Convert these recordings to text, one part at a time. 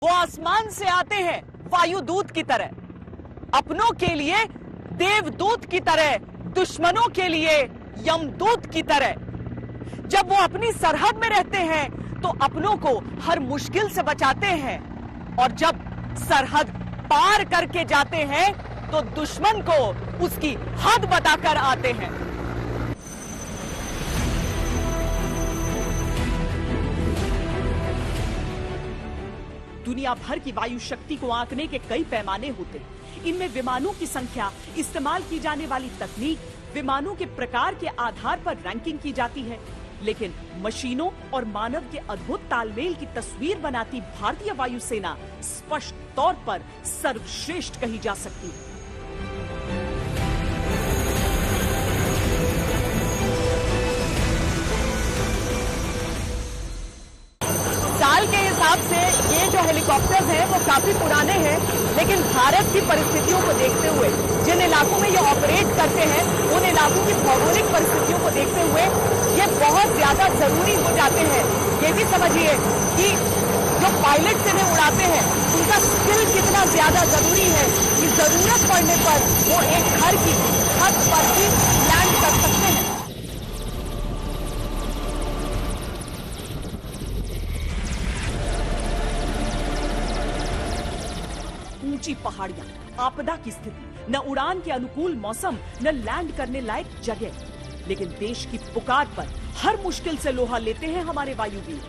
वो आसमान से आते हैं वायुदूत की तरह, अपनों के लिए देवदूत की तरह, दुश्मनों के लिए यमदूत की तरह। जब वो अपनी सरहद में रहते हैं तो अपनों को हर मुश्किल से बचाते हैं, और जब सरहद पार करके जाते हैं तो दुश्मन को उसकी हद बताकर आते हैं। दुनिया भर की वायु शक्ति को आंकने के कई पैमाने होते हैं। इनमें विमानों की संख्या, इस्तेमाल की जाने वाली तकनीक, विमानों के प्रकार के आधार पर रैंकिंग की जाती है। लेकिन मशीनों और मानव के अद्भुत तालमेल की तस्वीर बनाती भारतीय वायुसेना स्पष्ट तौर पर सर्वश्रेष्ठ कही जा सकती है। साल के हिसाब से ये जो हेलीकॉप्टर्स हैं वो काफी पुराने हैं, लेकिन भारत की परिस्थितियों को देखते हुए, जिन इलाकों में ये ऑपरेट करते हैं उन इलाकों की भौगोलिक परिस्थितियों को देखते हुए ये बहुत ज्यादा जरूरी हो जाते हैं। ये भी समझिए कि जो पायलट इन्हें उड़ाते हैं उनका स्किल कितना ज्यादा जरूरी है कि जरूरत पड़ने पर वो एक घर की छत पर भी लैंड कर सकते हैं। ऊंची पहाड़ियां, आपदा की स्थिति, न उड़ान के अनुकूल मौसम, न लैंड करने लायक जगह, लेकिन देश की पुकार पर हर मुश्किल से लोहा लेते हैं हमारे वायुवीर।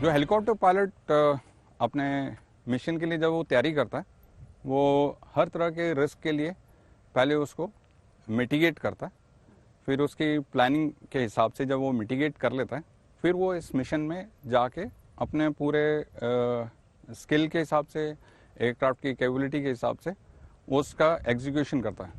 जो हेलीकॉप्टर पायलट अपने मिशन के लिए जब वो तैयारी करता है, वो हर तरह के रिस्क के लिए पहले उसको मिटिगेट करता है, फिर उसकी प्लानिंग के हिसाब से जब वो मिटिगेट कर लेता है, फिर वो इस मिशन में जाके अपने पूरे स्किल के हिसाब से, एयरक्राफ्ट की कैपेबिलिटी के हिसाब से उसका एग्जीक्यूशन करता है।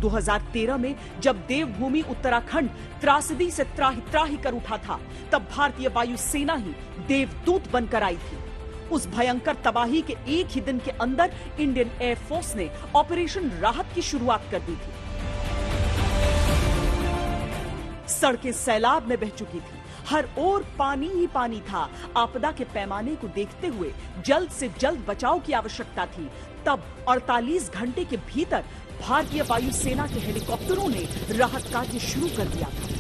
दो 2013 में जब देवभूमि उत्तराखंड त्रासदी से त्राही कर उठा था, तब भारतीय वायुसेना ही देवदूत बनकर आई थी। उस भयंकर तबाही के एक ही दिन के अंदर इंडियन एयरफोर्स ने ऑपरेशन राहत की शुरुआत कर दी थी। सड़कें सैलाब में बह चुकी थी, हर ओर पानी ही पानी था। आपदा के पैमाने को देखते हुए जल्द से जल्द बचाव की आवश्यकता थी। तब 48 घंटे के भीतर भारतीय वायुसेना के हेलीकॉप्टरों ने राहत कार्य शुरू कर दिया था।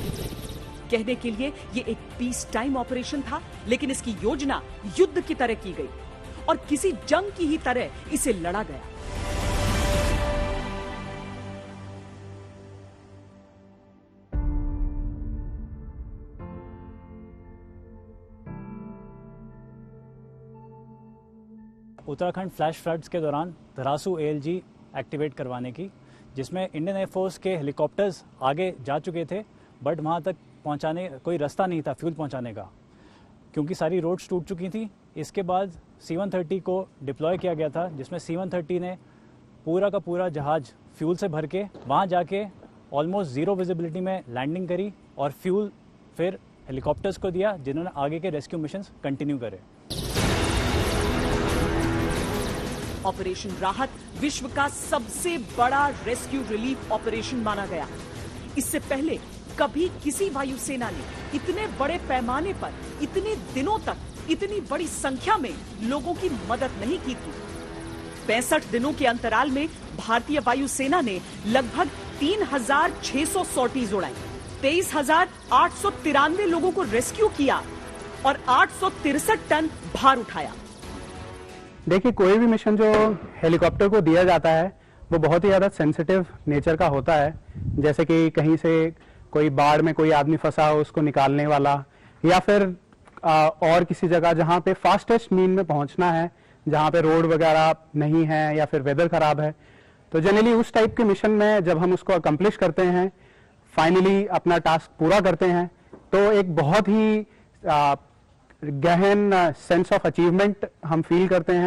कहने के लिए ये एक पीस टाइम ऑपरेशन था, लेकिन इसकी योजना युद्ध की तरह की गई और किसी जंग की ही तरह इसे लड़ा गया। उत्तराखंड फ्लैश फ्लड्स के दौरान धरासू ALG एक्टिवेट करवाने की, जिसमें इंडियन एयरफोर्स के हेलीकॉप्टर्स आगे जा चुके थे, बट वहां तक पहुंचाने कोई रास्ता नहीं था फ्यूल पहुंचाने का, क्योंकि सारी रोड्स टूट चुकी थी। इसके बाद C-130 को डिप्लॉय किया गया था, जिसमें C-130 ने पूरा का पूरा जहाज फ्यूल से भर के वहाँ जाके ऑलमोस्ट ज़ीरो विजिबिलिटी में लैंडिंग करी और फ्यूल फिर हेलीकॉप्टर्स को दिया, जिन्होंने आगे के रेस्क्यू मिशंस कंटिन्यू करे। ऑपरेशन राहत विश्व का सबसे बड़ा रेस्क्यू रिलीफ ऑपरेशन माना गया। इससे पहले कभी किसी वायुसेना ने इतने बड़े पैमाने पर, इतने दिनों तक, इतनी बड़ी संख्या में लोगों की मदद नहीं की थी। 65 दिनों के अंतराल में भारतीय वायुसेना ने लगभग 3,600 सॉर्टीज उड़ाई, 23,893 लोगों को रेस्क्यू किया और 863 टन भार उठाया। देखिए, कोई भी मिशन जो हेलीकॉप्टर को दिया जाता है वो बहुत ही ज़्यादा सेंसिटिव नेचर का होता है। जैसे कि कहीं से कोई बाढ़ में कोई आदमी फंसा हो, उसको निकालने वाला, या फिर और किसी जगह जहाँ पे फास्टेस्ट मीन में पहुँचना है, जहाँ पे रोड वगैरह नहीं है या फिर वेदर खराब है। तो जनरली उस टाइप के मिशन में जब हम उसको अकम्प्लिश करते हैं, फाइनली अपना टास्क पूरा करते हैं, तो एक बहुत ही गहन सेंस ऑफ अचीवमेंट हम फील करते हैं।